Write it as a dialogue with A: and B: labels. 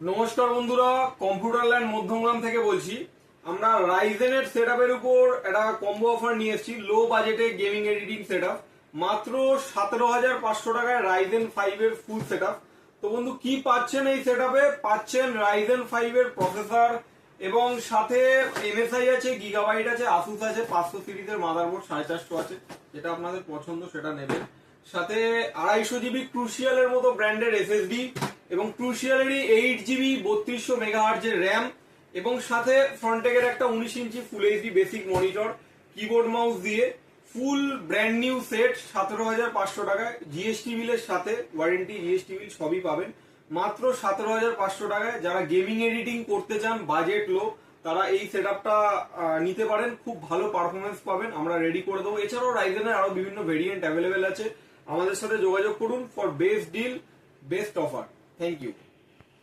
A: নমস্কার বন্ধুরা, computer land Madhyamgram থেকে বলছি। আমরা রাইজেনের সেটআপের উপর একটা কম্বো অফার নিয়ে এসেছি। লো বাজেটে গেমিং এডিটিং সেটআপ মাত্র 17,500 টাকায় রাইজেন 5 এর ফুল সেটআপ। তো বন্ধু কি পাচ্ছেন এই সেটআপে? পাচ্ছেন রাইজেন 5 এর প্রসেসর এবং সাথে এমএসআই আছে, গিগাবাইট আছে, আসুস আছে, 500 সিরিজের মাদারবোর্ড 450 আছে, যেটা আপনাদের পছন্দ সেটা নেবেন। সাথে 250 জিবি ক্রুশিয়ালের মতো ব্র্যান্ডের এসএসডি এবং ক্রুশিয়ালেরই 8 জিবি 3200 মেগাহার্জ এর র্যাম এবং সাথে ফ্রন্টেকের একটা 19 inch full HD basic monitor, keyboard mouse দিয়ে ফুল ব্র্যান্ড নিউ সেট 17,500 টাকায়। জিএসটি বিলের সাথে ওয়ারেন্টি, জিএসটি বিল সবই পাবেন মাত্র 17,500 টাকায়। যারা গেমিং এডিটিং করতে চান, বাজেট লো, তারা এই সেটআপটা নিতে পারেন। খুব ভালো পারফরমেন্স পাবেন, আমরা রেডি করে দেবো। এছাড়াও রাইজেনের আরো বিভিন্ন ভেরিয়েন্ট অ্যাভেলেবেল আছে। আমাদের সাথে যোগাযোগ করুন for best deal, best offer. Thank you.